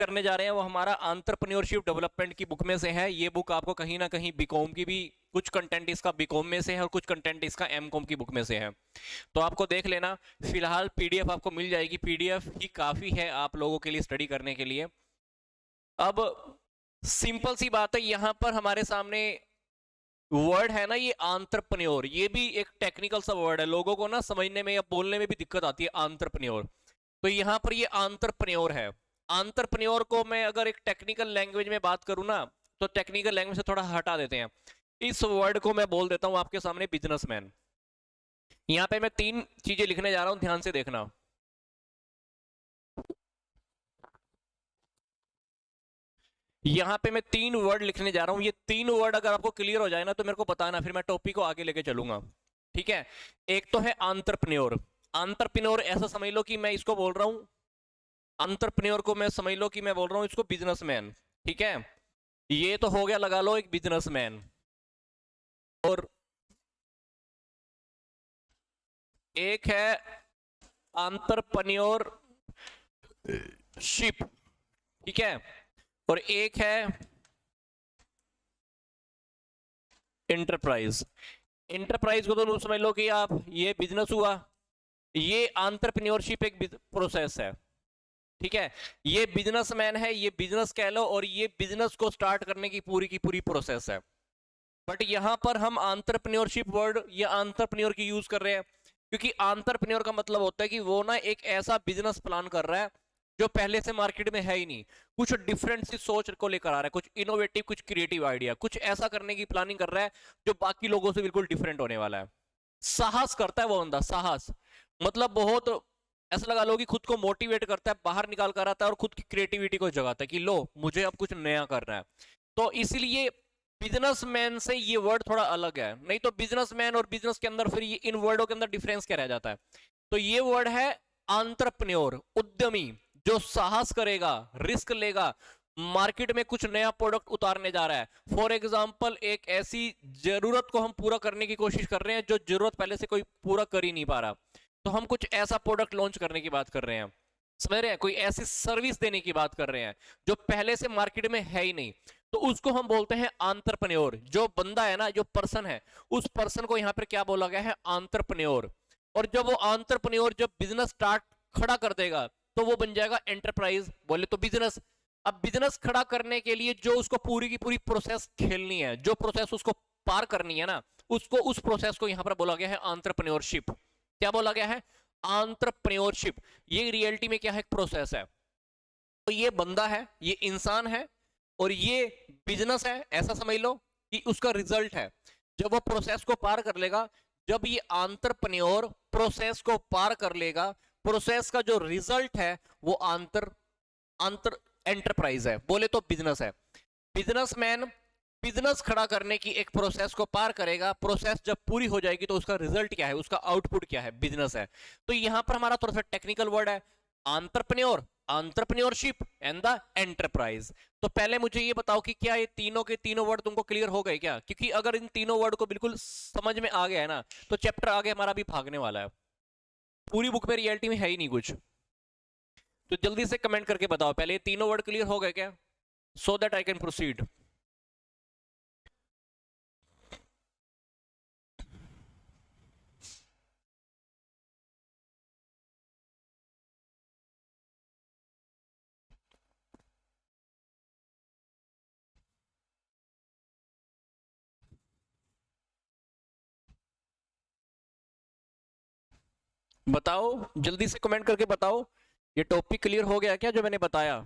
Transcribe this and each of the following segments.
करने जा रहे हैं वो हमारा एंटरप्रेन्योरशिप डेवलपमेंट की बुक में से है। ये बुक आपको कहीं ना कहीं बीकॉम की भी कुछ कंटेंट इसका बीकॉम में से है और कुछ कंटेंट इसका एमकॉम की बुक में से है, तो आपको देख लेना। फिलहाल पीडीएफ आपको मिल जाएगी, पीडीएफ ही काफ़ी है आप लोगों के लिए स्टडी करने के लिए। अब सिंपल सी बात है, यहाँ पर हमारे सामने वर्ड है ना ये एंटरप्रेन्योर, ये भी एक टेक्निकल सा वर्ड है, लोगों को ना समझने में या बोलने में भी दिक्कत आती है एंटरप्रेन्योर। तो यहाँ पर ये एंटरप्रेन्योर है। एंटरप्रेन्योर को मैं अगर एक टेक्निकल लैंग्वेज में बात करूँ ना, तो टेक्निकल लैंग्वेज से थोड़ा हटा देते हैं, इस वर्ड को मैं बोल देता हूँ आपके सामने बिजनेसमैन। यहाँ पे मैं 3 चीजें लिखने जा रहा हूँ, ध्यान से देखना। यहाँ पे मैं 3 वर्ड लिखने जा रहा हूँ, ये 3 वर्ड अगर आपको क्लियर हो जाए ना तो मेरे को बताना, फिर मैं टॉपिक को आगे लेके चलूंगा। ठीक है, एक तो है एंटरप्रेन्योर। एंटरप्रेन्योर ऐसा समझ लो कि मैं इसको बोल रहा हूँ, एंटरप्रेन्योर को मैं समझ लो कि मैं बोल रहा हूँ इसको बिजनेसमैन। ठीक है, ये तो हो गया, लगा लो एक बिजनेसमैन। और एक है एंटरप्रेन्योरशिप। ठीक है, और एक है इंटरप्राइज। इंटरप्राइज को तो तुम समझ लो कि आप ये बिजनेस हुआ, ये एंटरप्रेन्योरशिप एक प्रोसेस है। ठीक है, ये बिजनेसमैन है, ये बिजनेस कह लो, और ये बिजनेस को स्टार्ट करने की पूरी प्रोसेस है। बट यहां पर हम एंटरप्रेन्योरशिप वर्ड या एंटरप्रेन्योर की यूज कर रहे हैं क्योंकि एंटरप्रेन्योर का मतलब होता है कि वो ना एक ऐसा बिजनेस प्लान कर रहा है जो पहले से मार्केट में है ही नहीं, कुछ डिफरेंट सी सोच को लेकर आ रहा है, कुछ इनोवेटिव, कुछ क्रिएटिव आइडिया, कुछ ऐसा करने की प्लानिंग कर रहा है जो बाकी लोगों से बिल्कुल डिफरेंट होने वाला है। साहस करता है वो बंदा, साहस मतलब बहुत ऐसा लगा लो कि खुद को मोटिवेट करता है, बाहर निकाल कर आता है और खुद की क्रिएटिविटी को जगाता है कि लो मुझे अब कुछ नया करना है। तो इसलिए बिजनेसमैन से ये वर्ड थोड़ा अलग है, नहीं तो बिजनेसमैन और बिजनेस के अंदर फिर ये इन वर्डों के अंदर डिफरेंस क्या रह जाता है। तो ये वर्ड है एंटरप्रेन्योर, उद्यमी, जो साहस करेगा, रिस्क लेगा, मार्केट में कुछ नया प्रोडक्ट उतारने जा रहा है। फॉर एग्जांपल एक ऐसी जरूरत को हम पूरा करने की कोशिश कर रहे हैं जो जरूरत पहले से कोई पूरा कर ही नहीं पा रहा, तो हम कुछ ऐसा प्रोडक्ट लॉन्च करने की बात कर रहे हैं, समझ रहे हैं, कोई ऐसी सर्विस देने की बात कर रहे हैं जो पहले से मार्केट में है ही नहीं, तो उसको हम बोलते हैं एंटरप्रेन्योर। जो बंदा है ना, जो पर्सन है, उस पर्सन को यहाँ पर क्या बोला गया है, एंटरप्रेन्योर। और जब वो एंटरप्रेन्योर जब बिजनेस स्टार्ट खड़ा कर देगा तो वो बन जाएगा एंटरप्राइज, बोले तो बिजनेस। अब बिजनेस खड़ा करने के लिए जो उसको पूरी की पूरी प्रोसेस खेलनी है, जो प्रोसेस उसको पार करनी है ना, उसको, उस प्रोसेस को यहां पर बोला गया है एंटरप्रेन्योरशिप। क्या बोला गया है, एंटरप्रेन्योरशिप। ये रियलिटी में क्या है, प्रोसेस है। तो ये बंदा है, ये इंसान है, और ये बिजनेस है, ऐसा समझ लो कि उसका रिजल्ट है। जब वो प्रोसेस को पार कर लेगा, जब ये एंटरप्रेन्योर प्रोसेस को पार कर लेगा, प्रोसेस का जो रिजल्ट है वो अंतर अंतर एंटरप्राइज है, बोले तो बिजनेस है। बिजनेसमैन बिजनेस खड़ा करने की एक प्रोसेस को पार करेगा, प्रोसेस जब पूरी हो जाएगी तो उसका रिजल्ट क्या है, उसका आउटपुट क्या है, बिजनेस है। तो यहां पर हमारा थोड़ा सा टेक्निकल वर्ड है entrepreneur, entrepreneurship and the enterprise. तो पहले मुझे ये बताओ कि क्या ये तीनों के तीनों वर्ड तुमको क्लियर हो गए क्या, क्योंकि अगर इन तीनों वर्ड को बिल्कुल समझ में आ गया है ना, तो चैप्टर आगे हमारा भी भागने वाला है। पूरी बुक में रियलिटी में है ही नहीं कुछ। तो जल्दी से कमेंट करके बताओ पहले, ये तीनों वर्ड क्लियर हो गए क्या, so that I can proceed. बताओ जल्दी से कमेंट करके बताओ, ये टॉपिक क्लियर हो गया क्या जो मैंने बताया।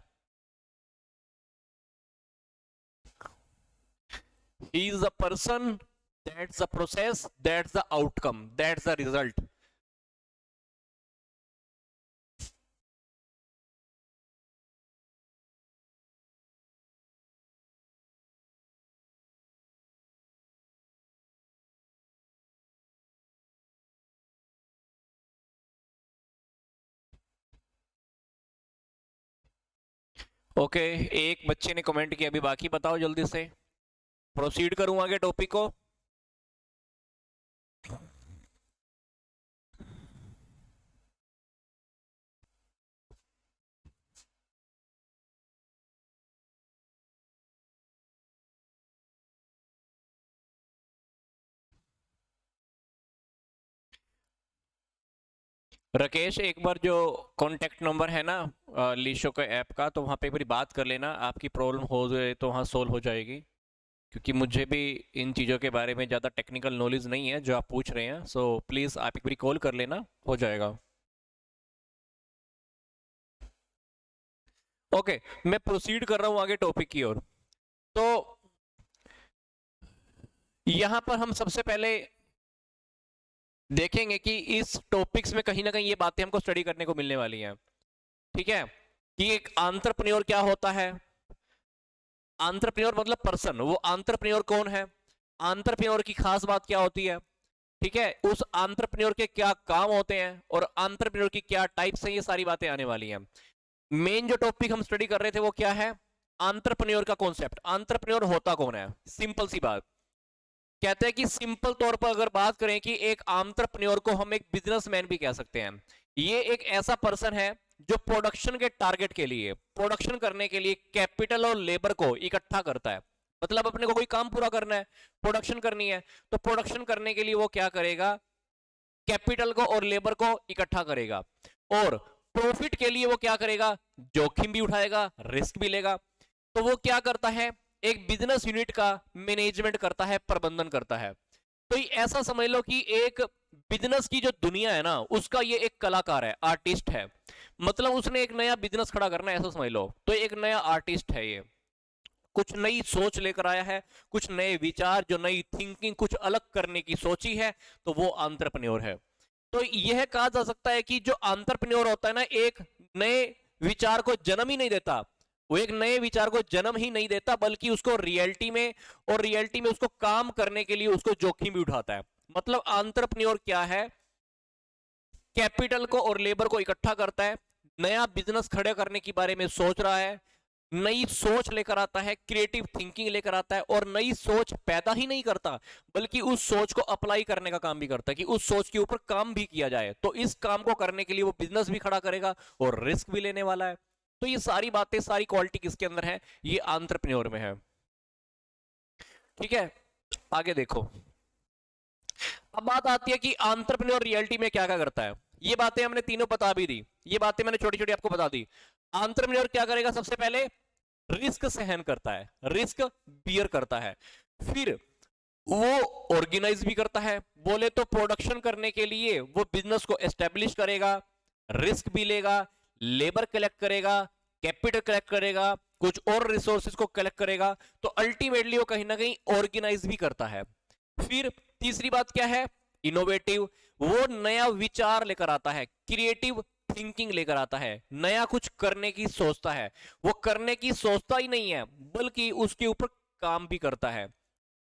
He is the person, that's the process, that's the outcome, that's the result. Okay, एक बच्चे ने कमेंट किया, अभी बाकी बताओ जल्दी से, प्रोसीड करूं आगे टॉपिक को। राकेश, एक बार जो कॉन्टेक्ट नंबर है ना लीशो के ऐप का, तो वहाँ पे एक बार बात कर लेना, आपकी प्रॉब्लम हो जाए तो वहाँ सोल्व हो जाएगी, क्योंकि मुझे भी इन चीज़ों के बारे में ज़्यादा टेक्निकल नॉलेज नहीं है जो आप पूछ रहे हैं। सो प्लीज़ आप एक बार कॉल कर लेना, हो जाएगा। ओके, मैं प्रोसीड कर रहा हूँ आगे टॉपिक की ओर। तो यहाँ पर हम सबसे पहले देखेंगे कि इस टॉपिक्स में कहीं ना कहीं ये बातें हमको स्टडी करने को मिलने वाली हैं, ठीक है, कि एक एंटरप्रेन्योर क्या होता है। एंटरप्रेन्योर मतलब पर्सन, वो एंटरप्रेन्योर कौन है, एंटरप्रेन्योर की खास बात क्या होती है, ठीक है, उस एंटरप्रेन्योर के क्या काम होते हैं और एंटरप्रेन्योर की क्या टाइप्स हैं, ये सारी बातें आने वाली हैं। मेन जो टॉपिक हम स्टडी कर रहे थे वो क्या है, एंटरप्रेन्योर का कॉन्सेप्ट। एंटरप्रेन्योर होता कौन है, सिंपल सी बात, कहते हैं कि सिंपल तौर पर अगर बात करें कि एक एंटरप्रेन्योर को हम एक बिजनेसमैन भी कह सकते हैं। ये एक ऐसा पर्सन है जो प्रोडक्शन के टारगेट के लिए, प्रोडक्शन करने के लिए कैपिटल और लेबर को इकट्ठा करता है। मतलब अपने को कोई काम पूरा करना है, प्रोडक्शन करनी है, तो प्रोडक्शन करने के लिए वो क्या करेगा, कैपिटल को और लेबर को इकट्ठा करेगा, और प्रॉफिट के लिए वो क्या करेगा, जोखिम भी उठाएगा, रिस्क भी लेगा। तो वो क्या करता है, एक बिजनेस यूनिट का मैनेजमेंट करता है, प्रबंधन करता है। तो ऐसा समझ लो कि एक बिजनेस की जो दुनिया है ना, उसका ये एक कलाकार है, आर्टिस्ट है। मतलब उसने एक नया बिजनेस खड़ा करना है, ऐसा समझ लो, तो एक नया आर्टिस्ट है ये, कुछ नई सोच लेकर आया है, कुछ नए विचार, जो नई थिंकिंग कुछ अलग करने की सोची है, तो वो एंटरप्रेन्योर है। तो यह कहा जा सकता है कि जो एंटरप्रेन्योर होता है ना, एक नए विचार को जन्म ही नहीं देता, वो एक नए विचार को जन्म ही नहीं देता, बल्कि उसको रियलिटी में, और रियलिटी में उसको काम करने के लिए उसको जोखिम भी उठाता है। मतलब एंटरप्रेन्योर क्या है, कैपिटल को और लेबर को इकट्ठा करता है, नया बिजनेस खड़े करने के बारे में सोच रहा है, नई सोच लेकर आता है, क्रिएटिव थिंकिंग लेकर आता है, और नई सोच पैदा ही नहीं करता, बल्कि उस सोच को अप्लाई करने का काम भी करता है कि उस सोच के ऊपर काम भी किया जाए। तो इस काम को करने के लिए वो बिजनेस भी खड़ा करेगा और रिस्क भी लेने वाला है। तो ये सारी बातें, सारी क्वालिटी किसके अंदर है, ये एंटरप्रेन्योर में है। ठीक है, आगे देखो। अब बात आती है कि एंटरप्रेन्योर रियलिटी में क्या क्या करता है। ये बातें हमने तीनों बता भी दी, ये बातें मैंने छोटी छोटी आपको बता दी। एंटरप्रेन्योर क्या करेगा, सबसे पहले रिस्क सहन करता है, रिस्क बियर करता है, फिर वो ऑर्गेनाइज भी करता है। बोले तो प्रोडक्शन करने के लिए वो बिजनेस को एस्टेब्लिश करेगा, रिस्क भी लेगा, लेबर कलेक्ट करेगा, कैपिटल कलेक्ट करेगा, कुछ और रिसोर्सेज को कलेक्ट करेगा, तो अल्टीमेटली वो कहीं ना कहीं ऑर्गेनाइज भी करता है। फिर तीसरी बात क्या है, इनोवेटिव, वो नया विचार लेकर आता है, क्रिएटिव थिंकिंग लेकर आता है, नया कुछ करने की सोचता है। वो करने की सोचता ही नहीं है, बल्कि उसके ऊपर काम भी करता है।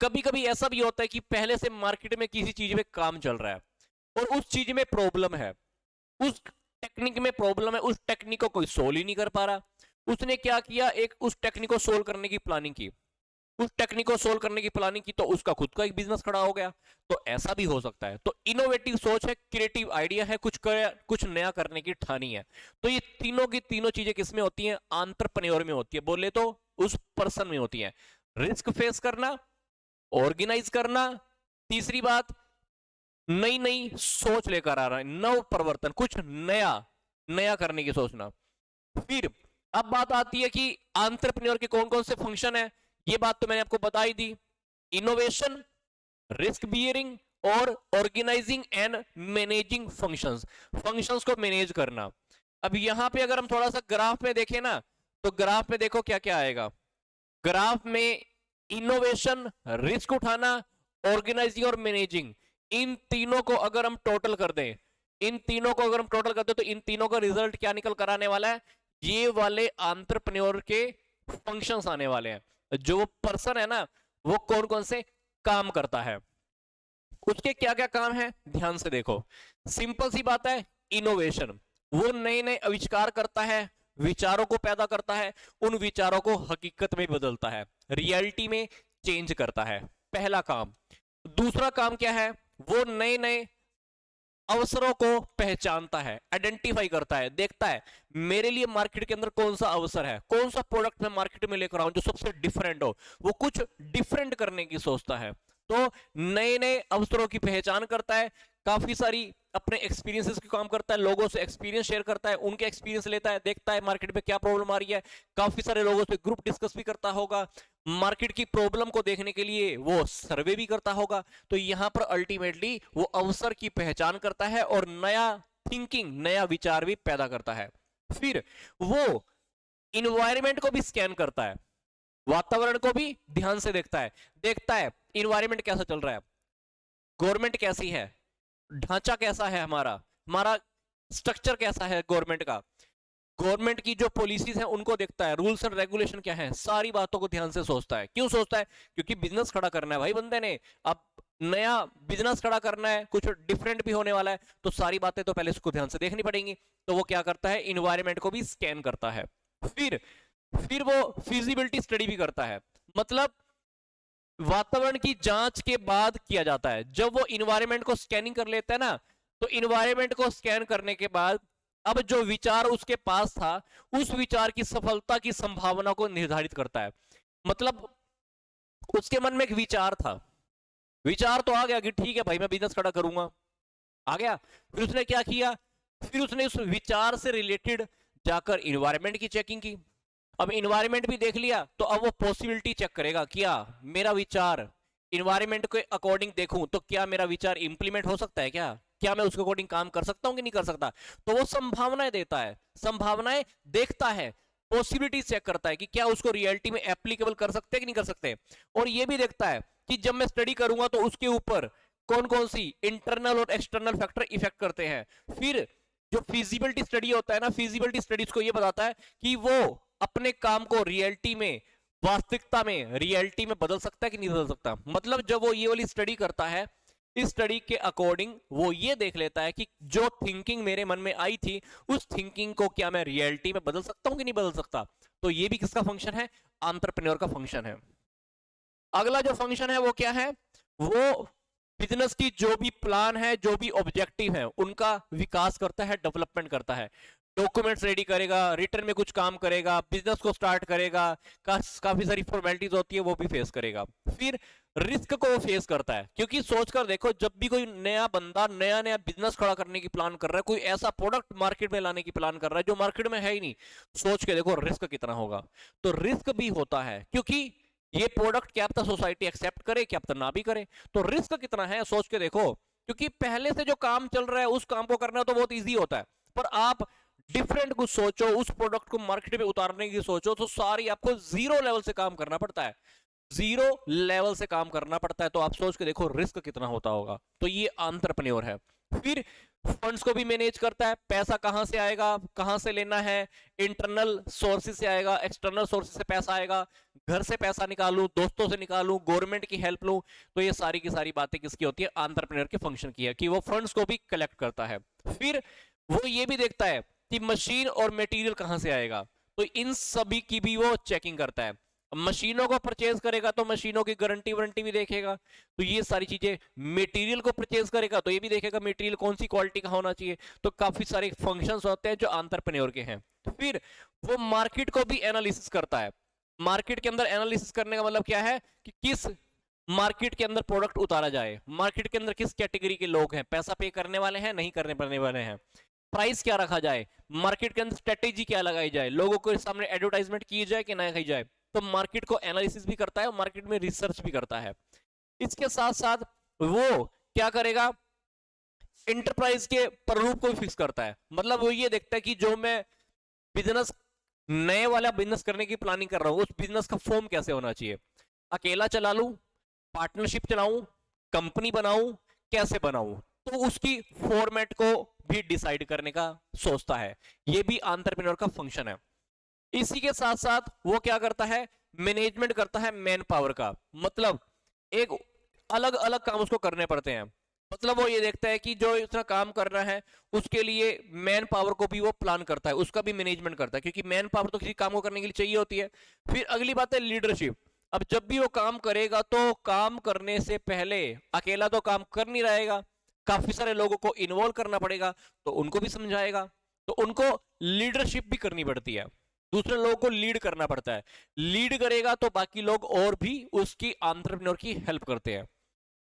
कभी कभी ऐसा भी होता है कि पहले से मार्केट में किसी चीज में काम चल रहा है और उस चीज में प्रॉब्लम है, उस टेक्निक में प्रॉब्लम है, उस टेक्निक को कोई सोल्व ही नहीं कर पा रहा। उसने क्या किया, एक उस टेक्निक को सोल्व करने की प्लानिंग की, उस टेक्निक को सोल्व करने की प्लानिंग की, तो उसका खुद का एक बिजनेस खड़ा हो गया। तो ऐसा भी हो सकता है। तो इनोवेटिव सोच है, क्रिएटिव आइडिया है, कुछ नया करने की ठानी है। तो ये तीनों की तीनों चीजें किसमें होती हैं, एंटरप्रेन्योर में होती है। बोले तो उस पर्सन में होती है। रिस्क फेस करना, ऑर्गेनाइज करना, तीसरी बात नई नई सोच लेकर आ रहा है, नव परिवर्तन, कुछ नया नया करने की सोचना। फिर अब बात आती है कि एंटरप्रेन्योर के कौन कौन से फंक्शन है। ये बात तो मैंने आपको बता ही दी, इनोवेशन, रिस्क बियरिंग और organising and managing functions, functions को मैनेज करना। अब यहां पे अगर हम थोड़ा सा ग्राफ में देखें ना, तो ग्राफ में देखो क्या क्या आएगा। ग्राफ में इनोवेशन, रिस्क उठाना, ऑर्गेनाइजिंग और मैनेजिंग, इन तीनों को अगर हम टोटल कर दें, इन तीनों को अगर हम टोटल कर दें, तो इन तीनों का रिजल्ट क्या निकल कर आने वाला है, ये वाले एंटरप्रेन्योर के फंक्शंस आने वाले हैं। जो वो पर्सन है ना, वो कौन कौन से काम करता है, उसके क्या क्या काम है, ध्यान से देखो। सिंपल सी बात है, इनोवेशन, वो नए नए आविष्कार करता है, विचारों को पैदा करता है, उन विचारों को हकीकत में बदलता है, रियलिटी में चेंज करता है, पहला काम। दूसरा काम क्या है, वो नए नए अवसरों को पहचानता है, आइडेंटिफाई करता है, देखता है मेरे लिए मार्केट के अंदर कौन सा अवसर है, कौन सा प्रोडक्ट मैं मार्केट में लेकर आऊं जो सबसे डिफरेंट हो, वो कुछ डिफरेंट करने की सोचता है। तो नए नए अवसरों की पहचान करता है, काफी सारी अपने एक्सपीरियंसेस की काम करता है, लोगों से एक्सपीरियंस शेयर करता है, उनके एक्सपीरियंस लेता है, देखता है मार्केट में क्या प्रॉब्लम आ रही है, काफी सारे लोगों से ग्रुप डिस्कस भी करता होगा, मार्केट की प्रॉब्लम को देखने के लिए वो सर्वे भी करता होगा। तो यहां पर अल्टीमेटली वो अवसर की पहचान करता है और नया थिंकिंग, नया विचार भी पैदा करता है। फिर वो इन्वायरमेंट को भी स्कैन करता है, वातावरण को भी ध्यान से देखता है इन्वायरमेंट कैसा चल रहा है, गवर्नमेंट कैसी है, ढांचा कैसा है, हमारा हमारा स्ट्रक्चर कैसा है गवर्नमेंट का, गवर्नमेंट की जो पॉलिसीज हैं उनको देखता है, रूल्स एंड रेगुलेशन क्या है, सारी बातों को ध्यान से सोचता है। क्यों सोचता है? क्योंकि बिजनेस खड़ा करना है भाई बंदे ने, अब नया बिजनेस खड़ा करना है, कुछ डिफरेंट भी होने वाला है, तो सारी बातें तो पहले उसको ध्यान से देखनी पड़ेंगी। तो वो क्या करता है, इन्वायरमेंट को भी स्कैन करता है। फिर वो फिजिबिलिटी स्टडी भी करता है, मतलब वातावरण की जांच के बाद किया जाता है। जब वो इन्वायरमेंट को स्कैनिंग कर लेता है ना, तो इन्वायरमेंट को स्कैन करने के बाद अब जो विचार उसके पास था, उस विचार की सफलता की संभावना को निर्धारित करता है। मतलब उसके मन में एक विचार था, विचार तो आ गया कि ठीक है भाई मैं बिजनेस खड़ा करूंगा, आ गया। फिर उसने क्या किया, फिर उसने उस विचार से रिलेटेड जाकर इन्वायरमेंट की चेकिंग की। अब इन्वायरमेंट भी देख लिया, तो अब वो पॉसिबिलिटी चेक करेगा, क्या मेरा विचार इन्वायरमेंट के अकॉर्डिंग देखूं तो क्या मेरा विचार इंप्लीमेंट हो सकता है, क्या मैं उसके अकॉर्डिंग काम कर सकता हूं कि नहीं कर सकता। तो वो संभावनाएं देता है, संभावनाएं देखता है, पॉसिबिलिटी चेक करता है कि क्या उसको रियलिटी में एप्लीकेबल कर सकते हैं कि नहीं कर सकते। और ये भी देखता है कि जब मैं स्टडी करूंगा तो उसके ऊपर कौन कौन सी इंटरनल और एक्सटर्नल फैक्टर इफेक्ट करते हैं। फिर जो फिजिबिलिटी स्टडी होता है ना, फिजिबिलिटी स्टडीज को ये बताता है कि वो अपने काम को रियलिटी में, वास्तविकता में, रियलिटी में बदल सकता है कि नहीं बदल सकता। मतलब जब वो ये वाली स्टडी करता है, इस स्टडी के अकॉर्डिंग वो ये देख लेता है कि जो थिंकिंग मेरे मन में आई थी, उस थिंकिंग को क्या मैं रियलिटी में बदल सकता हूं कि नहीं बदल सकता। तो ये भी किसका फंक्शन है, एंटरप्रेन्योर का फंक्शन है। अगला जो फंक्शन है वो क्या है, वो बिजनेस की जो भी प्लान है, जो भी ऑब्जेक्टिव है, उनका विकास करता है, डेवलपमेंट करता है, डॉक्यूमेंट्स रेडी करेगा, रिटर्न में कुछ काम करेगा, बिजनेस को स्टार्ट करेगा, काफी सारी फॉर्मेलिटीज होती है वो भी फेस करेगा। फिर रिस्क को फेस करता है, क्योंकि सोचकर देखो, जब भी कोई नया बंदा नया नया बिजनेस खड़ा करने की प्लान कर रहा है, कोई ऐसा प्रोडक्ट मार्केट में लाने की प्लान कर रहा है जो मार्केट में है ही नहीं, सोच के देखो रिस्क कितना होगा। तो रिस्क भी होता है, क्योंकि ये प्रोडक्ट क्या पता सोसाइटी एक्सेप्ट करे, क्या पता ना भी करे। तो रिस्क कितना है सोच के देखो, क्योंकि पहले से जो काम चल रहा है उस काम को करना तो बहुत इजी होता है, पर आप डिफरेंट कुछ सोचो, उस प्रोडक्ट को मार्केट में उतारने की सोचो, तो सारी आपको जीरो लेवल से काम करना पड़ता है, जीरो लेवल से काम करना पड़ता है। तो आप सोच के देखो रिस्क कितना होता होगा। तो ये एंटरप्रेन्योर है। फिर फंड्स को भी मैनेज करता है, पैसा कहां से आएगा, कहां से लेना है, इंटरनल सोर्सेज से आएगा, एक्सटर्नल सोर्सेज से पैसा आएगा, घर से पैसा निकालूं, दोस्तों से निकालूं, गवर्नमेंट की हेल्प लूं। तो ये सारी की सारी बातें किसकी होती है, एंटरप्रेन्योर के फंक्शन की है, कि वो फंड्स को भी कलेक्ट करता है। फिर वो ये भी देखता है कि मशीन और मटेरियल कहां से आएगा, तो इन सभी की भी वो चेकिंग करता है। मशीनों को परचेज करेगा तो मशीनों की गारंटी वारंटी भी देखेगा, तो ये सारी चीजें। मटेरियल को परचेज करेगा तो ये भी देखेगा मटेरियल कौन सी क्वालिटी का होना चाहिए। तो काफी सारे फंक्शंस होते हैं जो एंटरप्रेन्योर के हैं। फिर वो मार्केट को भी एनालिसिस करता है। मार्केट के अंदर एनालिसिस करने का मतलब क्या है, कि किस मार्केट के अंदर प्रोडक्ट उतारा जाए, मार्केट के अंदर किस कैटेगरी के लोग हैं, पैसा पे करने वाले हैं, नहीं करने वाले हैं, प्राइस क्या रखा जाए, मार्केट के अंदर स्ट्रेटेजी क्या लगाई जाए, लोगों को सामने एडवर्टाइजमेंट की जाए कि ना की जाए। तो मार्केट को एनालिसिस भी करता है और मार्केट में रिसर्च भी करता है। इसके साथ साथ वो क्या करेगा, इंटरप्राइज के प्रारूप को भी फिक्स करता है। मतलब वो ये देखता है कि जो मैं बिजनेस, नए वाला बिजनेस करने की प्लानिंग कर रहा हूं, उस बिजनेस का फॉर्म कैसे होना चाहिए, अकेला चला लूं, पार्टनरशिप चलाऊं, कंपनी बनाऊं, कैसे बनाऊं। तो उसकी फॉर्मेट को भी डिसाइड करने का सोचता है। ये भी एंटरप्रेन्योर का फंक्शन है। इसी के साथ साथ वो क्या करता है, मैनेजमेंट करता है मैन पावर का। मतलब एक अलग अलग काम उसको करने पड़ते हैं। मतलब वो ये देखता है कि जो इतना काम कर रहा है उसके लिए मैन पावर को भी वो प्लान करता है, उसका भी मैनेजमेंट करता है, क्योंकि मैन पावर तो किसी काम को करने के लिए चाहिए होती है। फिर अगली बात है लीडरशिप। अब जब भी वो काम करेगा तो काम करने से पहले अकेला तो काम कर नहीं रहेगा, काफी सारे लोगों को इन्वॉल्व करना पड़ेगा, तो उनको भी समझाएगा, तो उनको लीडरशिप भी करनी पड़ती है, दूसरे लोगों को लीड करना पड़ता है। लीड करेगा तो बाकी लोग और भी उसकी एंटरप्रेन्योर की हेल्प करते हैं।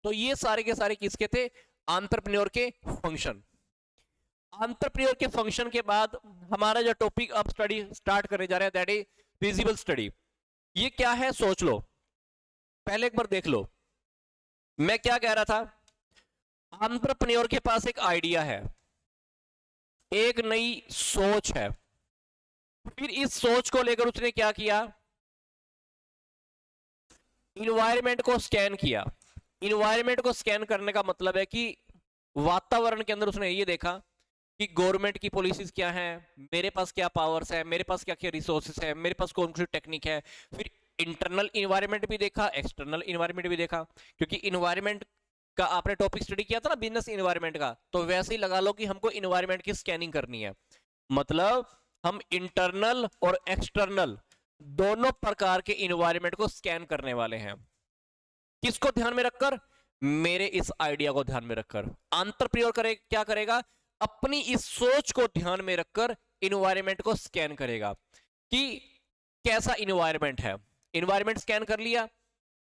तो ये सारे के सारे किसके थे? एंटरप्रेन्योर के फंक्शन। एंटरप्रेन्योर के फंक्शन के बाद हमारा जो टॉपिक अब स्टडी स्टार्ट करने जा रहे हैं दैट इज फिजिबल स्टडी। ये क्या है सोच लो, पहले एक बार देख लो मैं क्या कह रहा था। एंटरप्रेन्योर के पास एक आइडिया है, एक नई सोच है, फिर इस सोच को लेकर उसने क्या किया, इन्वायरमेंट को स्कैन किया। इन्वायरमेंट को स्कैन करने का मतलब है कि वातावरण के अंदर उसने ये देखा कि गवर्नमेंट की पॉलिसीज क्या हैं, मेरे पास क्या पावर्स है, मेरे पास क्या क्या रिसोर्सेस है, मेरे पास कौन सी टेक्निक है। फिर इंटरनल इन्वायरमेंट भी देखा, एक्सटर्नल इन्वायरमेंट भी देखा, क्योंकि इन्वायरमेंट का आपने टॉपिक स्टडी किया था ना बिजनेस इन्वायरमेंट का, तो वैसे ही लगा लो कि हमको इन्वायरमेंट की स्कैनिंग करनी है। मतलब हम इंटरनल और एक्सटर्नल दोनों प्रकार के इन्वायरमेंट को स्कैन करने वाले हैं। किसको ध्यान में रखकर? मेरे इस आइडिया को ध्यान में रखकर। एंटरप्रेन्योर क्या करेगा? अपनी इस सोच को ध्यान में रखकर इन्वायरमेंट को स्कैन करेगा कि कैसा इन्वायरमेंट है। इन्वायरमेंट स्कैन कर लिया,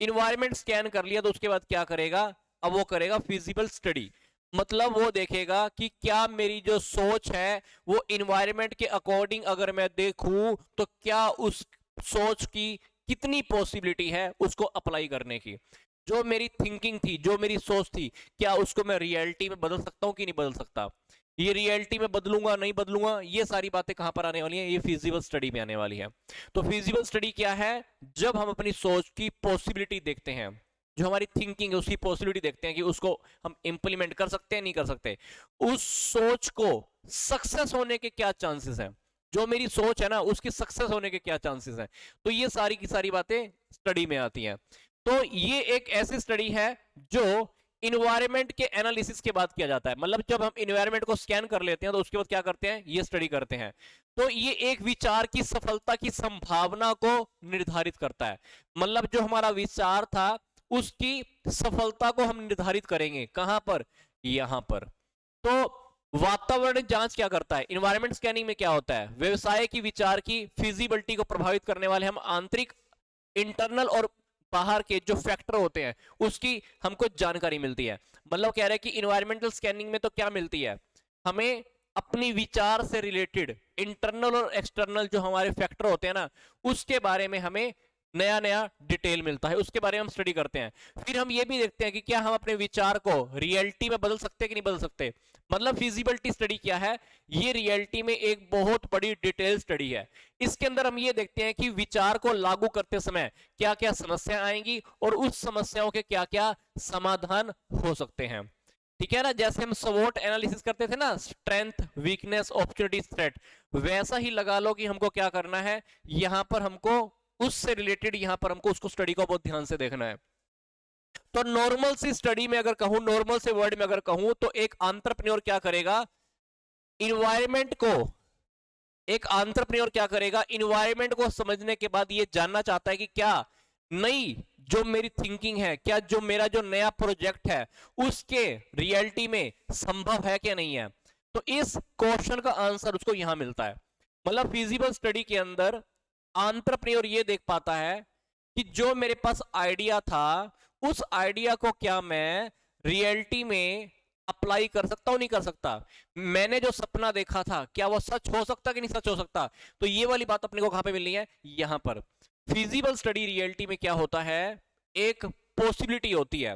इन्वायरमेंट स्कैन कर लिया तो उसके बाद क्या करेगा? अब वो करेगा फिजिबल स्टडी। मतलब वो देखेगा कि क्या मेरी जो सोच है वो इन्वायरमेंट के अकॉर्डिंग अगर मैं देखूं तो क्या उस सोच की कितनी पॉसिबिलिटी है उसको अप्लाई करने की। जो मेरी थिंकिंग थी, जो मेरी सोच थी, क्या उसको मैं रियलिटी में बदल सकता हूं कि नहीं बदल सकता, ये रियलिटी में बदलूंगा नहीं बदलूंगा, ये सारी बातें कहां पर आने वाली हैं? ये फिजिबल स्टडी में आने वाली है। तो फिजिबल स्टडी क्या है? जब हम अपनी सोच की पॉसिबिलिटी देखते हैं, जो हमारी थिंकिंग है उसकी पॉसिबिलिटी देखते हैं कि उसको हम इंप्लीमेंट कर सकते हैं नहीं कर सकते, उस सोच को सक्सेस होने के क्या चांसेस हैं, जो मेरी सोच है ना उसकी सक्सेस होने के क्या चांसेस हैं। तो ये सारी की सारी बातें स्टडी में आती हैं। तो ये एक ऐसी स्टडी है जो इन्वायरमेंट के एनालिसिस के बाद किया जाता है। मतलब जब हम इन्वायरमेंट को स्कैन कर लेते हैं तो उसके बाद क्या करते हैं? ये स्टडी करते हैं। तो ये एक विचार की सफलता की संभावना को निर्धारित करता है। मतलब जो हमारा विचार था उसकी सफलता को हम निर्धारित करेंगे। कहां पर? यहां पर। तो वातावरण जांच क्या करता है? इन्वायरमेंट स्कैनिंग में क्या होता है? व्यवसाय की विचार की फिजिबिलिटी को प्रभावित करने वाले हम आंतरिक, इंटरनल और बाहर के जो फैक्टर होते हैं उसकी हमको जानकारी मिलती है। मतलब कह रहे हैं कि इन्वायरमेंटल स्कैनिंग में तो क्या मिलती है हमें? अपनी विचार से रिलेटेड इंटरनल और एक्सटर्नल जो हमारे फैक्टर होते हैं ना उसके बारे में हमें नया नया डिटेल मिलता है, उसके बारे में हम स्टडी करते हैं। फिर हम ये भी देखते हैं कि क्या हम अपने विचार को रियलिटी में बदल सकते हैं कि नहीं बदल सकते। मतलब फिजिबिलिटी स्टडी क्या है? ये रियलिटी में एक बहुत बड़ी डिटेल स्टडी है। इसके अंदर हम ये देखते हैं कि विचार को लागू करते समय क्या क्या समस्याएं आएंगी और उस समस्याओं के क्या क्या समाधान हो सकते हैं। ठीक है ना, जैसे हम स्वॉट एनालिसिस करते थे ना, स्ट्रेंथ, वीकनेस, अपॉर्चुनिटी, थ्रेट, वैसा ही लगा लो कि हमको क्या करना है, यहां पर हमको उससे रिलेटेड यहां पर हमको उसको स्टडी को बहुत ध्यान से देखना है। तो नॉर्मल सी स्टडी में अगर कहूं, नॉर्मल से वर्ड में अगर कहूं तो एक एंटरप्रेन्योर क्या करेगा? इन्वायरमेंट को, एक एंटरप्रेन्योर क्या करेगा? इन्वायरमेंट को समझने के बाद ये जानना चाहता है कि क्या नई जो मेरी थिंकिंग है, क्या जो मेरा जो नया प्रोजेक्ट है उसके रियलिटी में संभव है क्या नहीं है। तो इस क्वेश्चन का आंसर उसको यहां मिलता है। मतलब फिजिबल स्टडी के अंदर एंटरप्रेन्योर ये देख पाता है कि जो मेरे पास आइडिया था उस आइडिया को क्या मैं रियलिटी में अप्लाई कर सकता हूं नहीं कर सकता। मैंने जो सपना देखा था क्या वो सच हो सकता कि नहीं सच हो सकता। तो ये वाली बात अपने को कहां पे मिलनी है? यहां पर। फिजिबल स्टडी रियलिटी में क्या होता है? एक पॉसिबिलिटी होती है,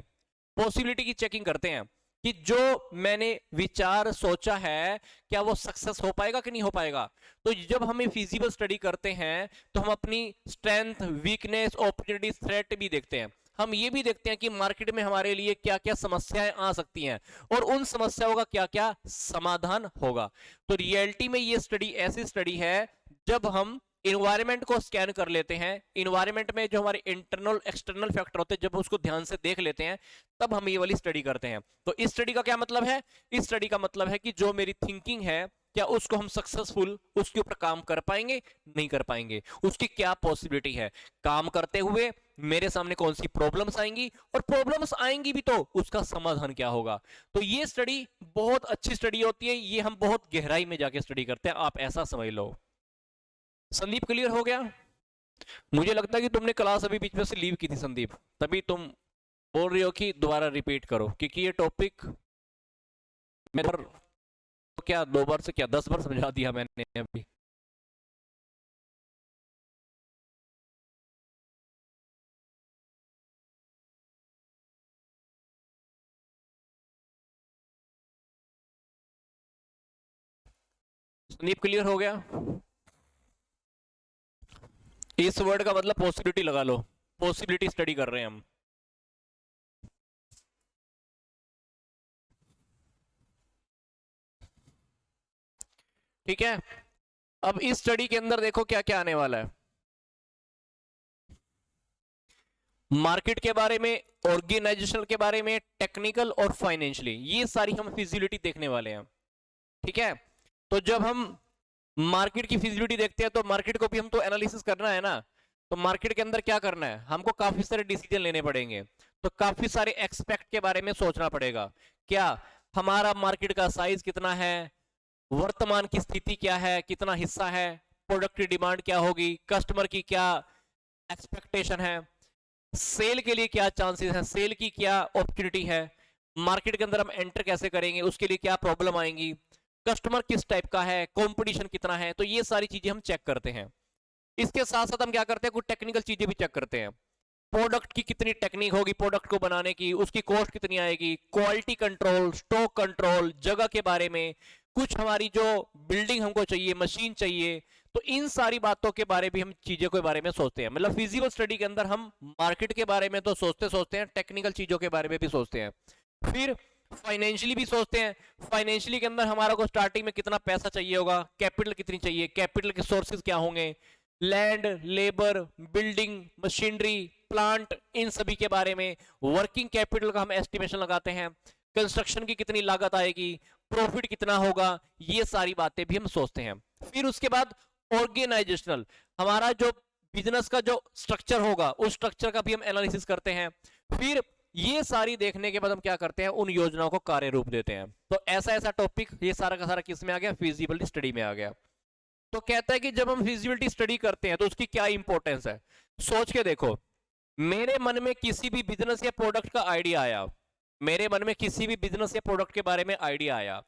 पॉसिबिलिटी की चेकिंग करते हैं कि जो मैंने विचार सोचा है क्या वो सक्सेस हो पाएगा कि नहीं हो पाएगा। तो जब हमें फिजिबल स्टडी करते हैं तो हम अपनी स्ट्रेंथ, वीकनेस, अपॉर्चुनिटी, थ्रेट भी देखते हैं। हम ये भी देखते हैं कि मार्केट में हमारे लिए क्या क्या समस्याएं आ सकती हैं और उन समस्याओं का क्या क्या समाधान होगा। तो रियलिटी में ये स्टडी ऐसी स्टडी है जब हम इन्वायरमेंट को स्कैन कर लेते हैं, इन्वायरमेंट में जो हमारे इंटरनल एक्सटर्नल फैक्टर होते हैं जब उसको ध्यान से देख लेते हैं तब हम ये वाली स्टडी करते हैं। तो इस स्टडी का क्या मतलब है? इस स्टडी का मतलब है कि जो मेरी थिंकिंग है क्या उसको हम सक्सेसफुल उसके ऊपर काम कर पाएंगे नहीं कर पाएंगे, उसकी क्या पॉसिबिलिटी है, काम करते हुए मेरे सामने कौन सी प्रॉब्लम्स आएंगी और प्रॉब्लम्स आएंगी भी तो उसका समाधान क्या होगा। तो ये स्टडी बहुत अच्छी स्टडी होती है, ये हम बहुत गहराई में जाके स्टडी करते हैं, आप ऐसा समझ लो। संदीप क्लियर हो गया? मुझे लगता है कि तुमने क्लास अभी बीच में से लीव की थी संदीप, तभी तुम बोल रही हो कि दोबारा रिपीट करो, क्योंकि ये टॉपिक मेरे पर क्या 2 बार से क्या 10 बार समझा दिया मैंने अभी। संदीप क्लियर हो गया? इस वर्ड का मतलब पॉसिबिलिटी लगा लो, पॉसिबिलिटी स्टडी कर रहे हैं हम। ठीक है, अब इस स्टडी के अंदर देखो क्या क्या आने वाला है। मार्केट के बारे में, ऑर्गेनाइजेशन के बारे में, टेक्निकल और फाइनेंशियली, ये सारी हम फिजिबिलिटी देखने वाले हैं। ठीक है, तो जब हम मार्केट की फिजिबिलिटी देखते हैं तो मार्केट को भी हम तो एनालिसिस करना है ना। तो मार्केट के अंदर क्या करना है, हमको काफी सारे डिसीजन लेने पड़ेंगे। तो काफी सारे एक्सपेक्ट के बारे में सोचना पड़ेगा। क्या हमारा मार्केट का साइज कितना है, वर्तमान की स्थिति क्या है, कितना हिस्सा है, प्रोडक्ट की डिमांड क्या होगी, कस्टमर की क्या एक्सपेक्टेशन है, सेल के लिए क्या चांसेस हैं, सेल की क्या अपॉर्चुनिटी है, मार्केट के अंदर हम एंटर कैसे करेंगे, उसके लिए क्या प्रॉब्लम आएंगी, कस्टमर किस टाइप का है, कंपटीशन कितना है। तो ये सारी चीजें हम चेक करते हैं। इसके साथ साथ हम क्या करते हैं, कुछ टेक्निकल चीजें भी चेक करते हैं। प्रोडक्ट की कितनी टेक्निक होगी प्रोडक्ट को बनाने की, उसकी कॉस्ट कितनी आएगी, क्वालिटी कंट्रोल, स्टॉक कंट्रोल, जगह के बारे में, कुछ हमारी जो बिल्डिंग हमको चाहिए, मशीन चाहिए। तो इन सारी बातों के बारे भी हम चीजों के बारे में सोचते हैं। मतलब फिजिकल स्टडी के अंदर हम मार्केट के बारे में तो सोचते हैं, टेक्निकल चीजों के बारे में भी सोचते हैं, फिर फाइनेंशियली भी सोचते हैं। फाइनेंशियली के अंदर हमारा को स्टार्टिंग में कितना पैसा चाहिए होगा, कैपिटल कितनी चाहिए, कैपिटल के सोर्सेज क्या होंगे, land, labour, building, machinery, plant, इन सभी के बारे में। वर्किंग कैपिटल का हम एस्टिमेशन लगाते हैं, कंस्ट्रक्शन की कितनी लागत आएगी, प्रॉफिट कितना होगा, ये सारी बातें भी हम सोचते हैं। फिर उसके बाद ऑर्गेनाइजेशनल, हमारा जो बिजनेस का जो स्ट्रक्चर होगा उस स्ट्रक्चर का भी हम एनालिसिस करते हैं। फिर ये सारी देखने के बाद हम क्या करते हैं, उन योजनाओं को कार्य रूप देते हैं। तो ऐसा ऐसा टॉपिक ये सारा का सारा किस में आ गया, फिजिबिलिटी स्टडी में आ गया। तो कहता है कि जब हम फिजिबिलिटी स्टडी करते हैं तो उसकी क्या इंपॉर्टेंस है। सोच के देखो, मेरे मन में किसी भी बिजनेस या प्रोडक्ट का आइडिया आया, मेरे मन में किसी भी बिजनेस या प्रोडक्ट के बारे में आइडिया आया,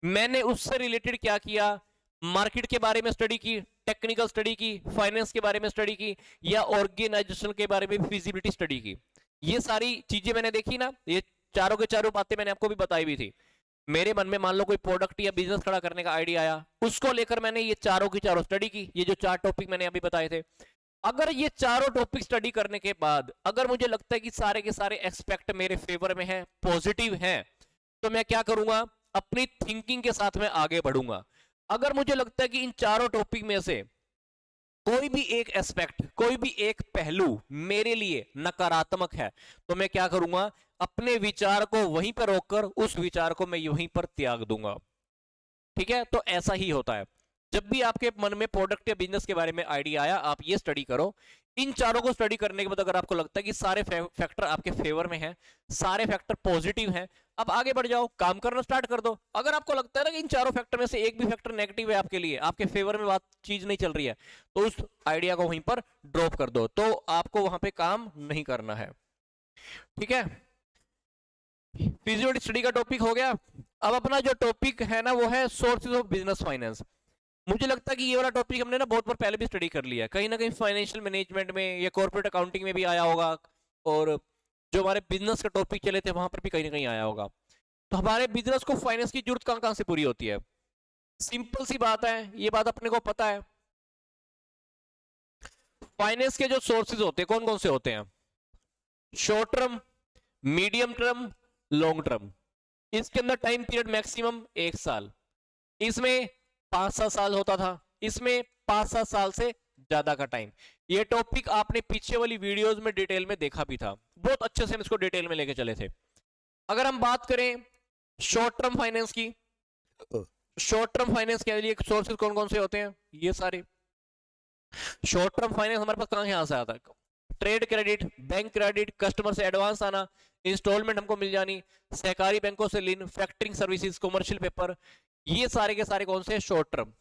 मैंने उससे रिलेटेड क्या किया, मार्केट के बारे में स्टडी की, टेक्निकल स्टडी की, फाइनेंस के बारे में स्टडी की, या ऑर्गेनाइजेशन के बारे में फिजिबिलिटी स्टडी की। ये सारी चीजें मैंने देखी ना, ये चारों के चारों बातें मैंने आपको भी बताई भी थी। मेरे मन में मान लो कोई प्रोडक्ट या बिजनेस खड़ा करने का आइडिया आया, उसको लेकर मैंने ये चारों की चारों स्टडी की, ये जो 4 टॉपिक मैंने अभी बताए थे। अगर ये चारों टॉपिक स्टडी करने के बाद अगर मुझे लगता है कि सारे के सारे एक्सपेक्ट मेरे फेवर में है, पॉजिटिव है, तो मैं क्या करूंगा, अपनी थिंकिंग के साथ में आगे बढ़ूंगा। अगर मुझे लगता है कि इन चारों टॉपिक में से कोई भी एक एस्पेक्ट, कोई भी एक पहलू मेरे लिए नकारात्मक है, तो मैं क्या करूंगा, अपने विचार को वहीं पर रोककर उस विचार को मैं वहीं पर त्याग दूंगा। ठीक है, तो ऐसा ही होता है। जब भी आपके मन में प्रोडक्ट या बिजनेस के बारे में आइडिया आया, आप ये स्टडी करो। इन चारों को स्टडी करने के बाद अगर आपको लगता है कि सारे फैक्टर आपके फेवर में हैं, सारे फैक्टर पॉजिटिव हैं, अब आगे बढ़ जाओ, काम करना स्टार्ट कर दो। अगर आपको लगता है ना कि इन चारों फैक्टर में से एक भी फैक्टर नेगेटिव है आपके लिए, आपके फेवर में बात चीज नहीं चल रही है, तो उस आइडिया को वहीं पर ड्रॉप कर दो, तो आपको वहां पे काम नहीं करना है। ठीक है, फिजिबिलिटी स्टडी का टॉपिक हो गया। अब अपना जो टॉपिक है ना वो है सोर्सेज ऑफ बिजनेस फाइनेंस। मुझे लगता है कि ये वाला टॉपिक हमने ना बहुत बार पहले भी स्टडी कर लिया है, कहीं ना कहीं फाइनेंशियल मैनेजमेंट में या कॉर्पोरेट अकाउंटिंग में भी आया होगा, और जो हमारे बिजनेस का टॉपिक चले थे वहां पर भी कहीं ना कहीं आया होगा। तो हमारे बिजनेस को फाइनेंस की जरूरत कहां कहां से पूरी होती है, सिंपल सी बात है, ये बात अपने को पता है। फाइनेंस के जो सोर्सेज होते हैं कौन कौन से होते हैं, short term, medium term, long term. इसके अंदर टाइम पीरियड मैक्सिमम 1 साल, इसमें 5-7 साल होता था, इसमें 5-7 साल से ज्यादा का टाइम। ये टॉपिक आपने पीछे वाली वीडियोस में डिटेल में देखा भी था, बहुत अच्छे से हम इसको डिटेल में लेके चले थे। अगर हम बात करें शॉर्ट टर्म फाइनेंस की, शॉर्ट टर्म फाइनेंस के लिए सोर्सेज कौन कौन से होते हैं, ये सारे। शॉर्ट टर्म फाइनेंस हमारे पास कहां यहां से आता है, trade credit, bank credit, customer से एडवांस आना, इंस्टॉलमेंट हमको मिल जानी, सहकारी बैंकों से लीन, फैक्टरिंग सर्विसेज, कमर्शियल पेपर, ये सारे के सारे कौन से शॉर्ट टर्म।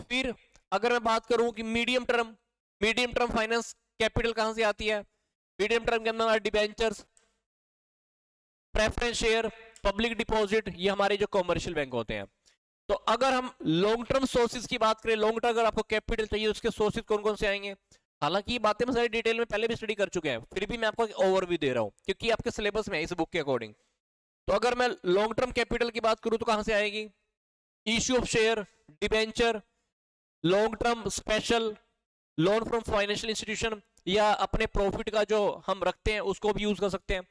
फिर अगर मैं बात करूं कि medium term, medium term finance capital कहां से आती है, मीडियम टर्म के अंदर debentures, preference share, public deposit, ये हमारे जो कॉमर्शियल बैंक होते हैं। तो अगर हम लॉन्ग टर्म सोर्सेज की बात करें, लॉन्ग टर्म अगर आपको कैपिटल चाहिए उसके सोर्सेज कौन कौन से आएंगे, हालांकि ये बातें मैं सारी डिटेल में पहले भी स्टडी कर चुके हैं, फिर भी मैं आपको ओवरव्यू दे रहा हूं क्योंकि आपके सिलेबस में है इस बुक के अकॉर्डिंग। तो अगर मैं लॉन्ग टर्म कैपिटल की बात करूं तो कहां से आएगी, issue of share, debenture, long term special, loan from financial institution, या अपने प्रॉफिट का जो हम रखते हैं उसको भी यूज कर सकते हैं।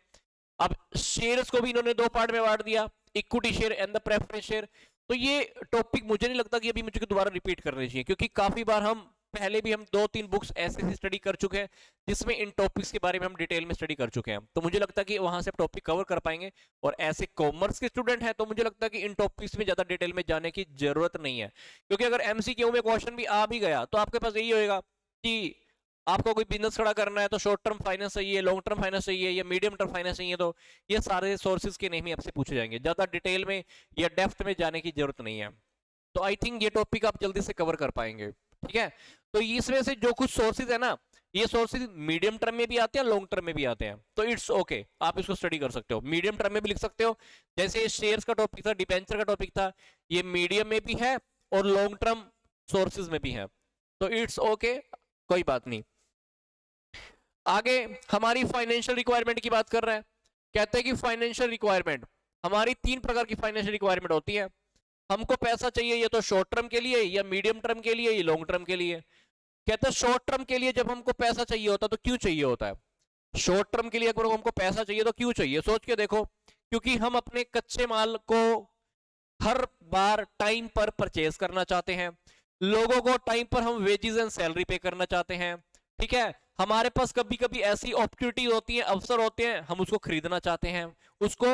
अब शेयर्स को भी इन्होंने दो पार्ट में बांट दिया, equity share and the preference share. तो ये टॉपिक मुझे नहीं लगता कि अभी मुझे दोबारा रिपीट करने चाहिए, क्योंकि काफी बार हम पहले भी हम 2-3 बुक्स ऐसे स्टडी कर चुके हैं जिसमें इन टॉपिक्स के बारे में हम डिटेल में स्टडी कर चुके हैं। तो मुझे लगता है कि वहां से टॉपिक कवर कर पाएंगे, और ऐसे कॉमर्स के स्टूडेंट हैं तो मुझे लगता है कि इन टॉपिक्स में ज्यादा डिटेल में जाने की जरूरत नहीं है, क्योंकि अगर एमसीक्यू में क्वेश्चन भी आ भी गया तो आपके पास यही होएगा कि आपको कोई बिजनेस खड़ा करना है तो शॉर्ट टर्म फाइनेंस चाहिए, लॉन्ग टर्म फाइनेंस चाहिए, या मीडियम टर्म फाइनेंस चाहिए। तो ये सारे सोर्सेज के नेम ही आपसे पूछे जाएंगे, ज्यादा डिटेल में या डेप्थ में जाने की जरूरत नहीं है। तो आई थिंक ये टॉपिक आप जल्दी से कवर कर पाएंगे, ठीक है। तो इसमें से जो कुछ सोर्सेज है ना, ये सोर्सेज मीडियम टर्म में भी आते हैं, लॉन्ग टर्म में भी आते हैं, तो इट्स ओके, आप इसको स्टडी कर सकते हो। मीडियम टर्म में भी लिख सकते हो, जैसे शेयर्स का टॉपिक था, डिबेंचर का टॉपिक था, ये मीडियम में भी है और लॉन्ग टर्म सोर्सेज में भी है, तो इट्स ओके, कोई बात नहीं। आगे हमारी फाइनेंशियल रिक्वायरमेंट की बात कर रहा है, कहते हैं कि फाइनेंशियल रिक्वायरमेंट हमारी 3 प्रकार की फाइनेंशियल रिक्वायरमेंट होती है। हमको पैसा चाहिए या तो शॉर्ट टर्म के लिए, या मीडियम टर्म के लिए, या लॉन्ग टर्म के लिए। कहते हैं शॉर्ट टर्म के लिए जब हमको पैसा चाहिए होता है तो क्यों चाहिए होता है, शॉर्ट टर्म के लिए अगर हमको पैसा चाहिए तो क्यों चाहिए, सोच के देखो। क्योंकि हम अपने कच्चे माल को हर बार टाइम पर परचेज करना चाहते हैं, लोगों को टाइम पर हम वेजेस एंड सैलरी पे करना चाहते हैं, ठीक है। हमारे पास कभी कभी ऐसी अपॉर्चुनिटी होती है, अवसर होते हैं, हम उसको खरीदना चाहते हैं, उसको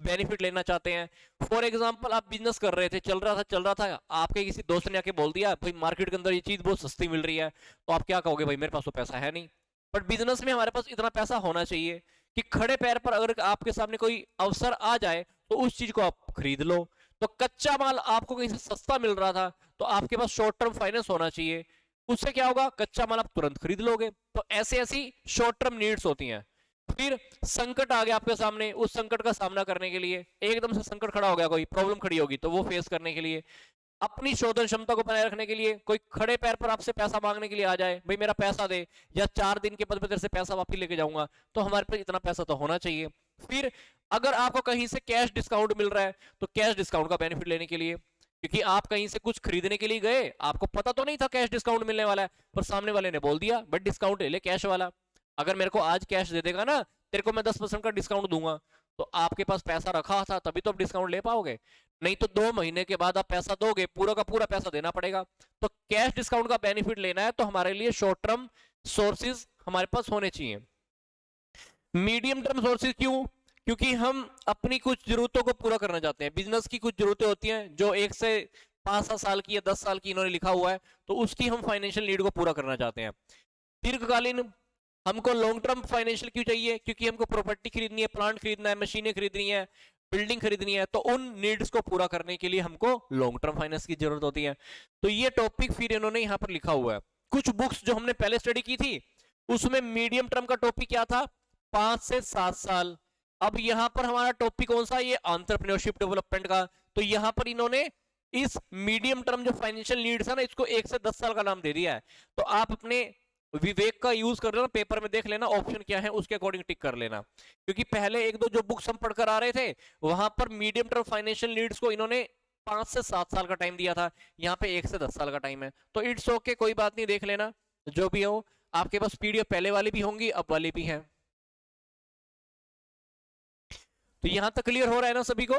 बेनिफिट लेना चाहते हैं। फॉर एग्जांपल आप बिजनेस कर रहे थे, चल रहा था, आपके किसी दोस्त ने आके बोल दिया भाई मार्केट के अंदर ये चीज बहुत सस्ती मिल रही है, तो आप क्या कहोगे, भाई मेरे पास तो पैसा है नहीं। बट बिजनेस में हमारे पास इतना पैसा होना चाहिए कि खड़े पैर पर अगर आपके सामने कोई अवसर आ जाए तो उस चीज को आप खरीद लो। तो कच्चा माल आपको कहीं से सस्ता मिल रहा था तो आपके पास शॉर्ट टर्म फाइनेंस होना चाहिए, उससे क्या होगा, कच्चा माल आप तुरंत खरीद लोगे। तो ऐसी ऐसी शॉर्ट टर्म नीड्स होती हैं। फिर संकट आ गया आपके सामने, उस संकट का सामना करने के लिए, एकदम से संकट खड़ा हो गया, कोई प्रॉब्लम खड़ी होगी तो वो फेस करने के लिए, अपनी शोधन क्षमता को बनाए रखने के लिए, कोई खड़े पैर पर आपसे पैसा मांगने के लिए आ जाए, भाई मेरा पैसा दे, या 4 दिन के बदले तेरे से पैसा वापस लेके जाऊंगा, तो हमारे पास इतना पैसा तो होना चाहिए। फिर अगर आपको कहीं से कैश डिस्काउंट मिल रहा है तो कैश डिस्काउंट का बेनिफिट लेने के लिए, क्योंकि आप कहीं से कुछ खरीदने के लिए गए, आपको पता तो नहीं था कैश डिस्काउंट मिलने वाला है, पर सामने वाले ने बोल दिया बट डिस्काउंट ले ले कैश वाला, अगर मेरे को आज कैश दे देगा ना तेरे को मैं 10% का डिस्काउंट दूंगा, तो आपके पास पैसा रखा था तभी तो आप डिस्काउंट ले पाओगे, नहीं तो 2 महीने के बाद आप पैसा दोगे, पूरा का पूरा पैसा देना पड़ेगा। तो कैश डिस्काउंट का बेनिफिट लेना है तो हमारे लिए शॉर्ट टर्म सोर्सेज हमारे पास होने चाहिए। मीडियम टर्म सोर्सेज क्यों, क्योंकि हम अपनी कुछ जरूरतों को पूरा करना चाहते हैं, बिजनेस की कुछ जरूरतें होती हैं जो 1 से 5 साल की या 10 साल की इन्होंने लिखा हुआ है, तो उसकी हम फाइनेंशियल नीड को पूरा करना चाहते हैं। दीर्घकालीन हमको लॉन्ग टर्म फाइनेंशियल क्यों चाहिए, क्योंकि हमको प्रॉपर्टी खरीदनी है, प्लांट खरीदना है, मशीनें खरीदनी है, बिल्डिंग खरीदनी है, तो उन नीड्स को पूरा करने के लिए हमको लॉन्ग टर्म फाइनेंस की जरूरत होती है। तो ये टॉपिक फिर इन्होंने यहाँ पर लिखा हुआ है। कुछ बुक्स जो हमने पहले स्टडी की थी उसमें मीडियम टर्म का टॉपिक क्या था, 5 से 7 साल। अब यहाँ पर हमारा टॉपिक कौन सा, ये एंटरप्रेन्योरशिप डेवलपमेंट का। तो यहाँ पर इन्होंने इस मीडियम टर्म जो फाइनेंशियल नीड्स है ना, इसको 1 से 10 साल का नाम दे दिया है। तो आप अपने विवेक का यूज कर लेना, पेपर में देख लेना ऑप्शन क्या है, उसके अकॉर्डिंग टिक कर लेना, क्योंकि पहले 1-2 जो बुक्स हम पढ़कर आ रहे थे वहां पर मीडियम टर्म फाइनेंशियल नीड्स को इन्होंने 5 से 7 साल का टाइम दिया था, यहाँ पे 1 से 10 साल का टाइम है। तो इट्स ओके, कोई बात नहीं, देख लेना जो भी हो। आपके पास पीडीएफ पहले वाली भी होंगी, अब वाली भी है। तो यहां तक क्लियर हो रहा है ना सभी को।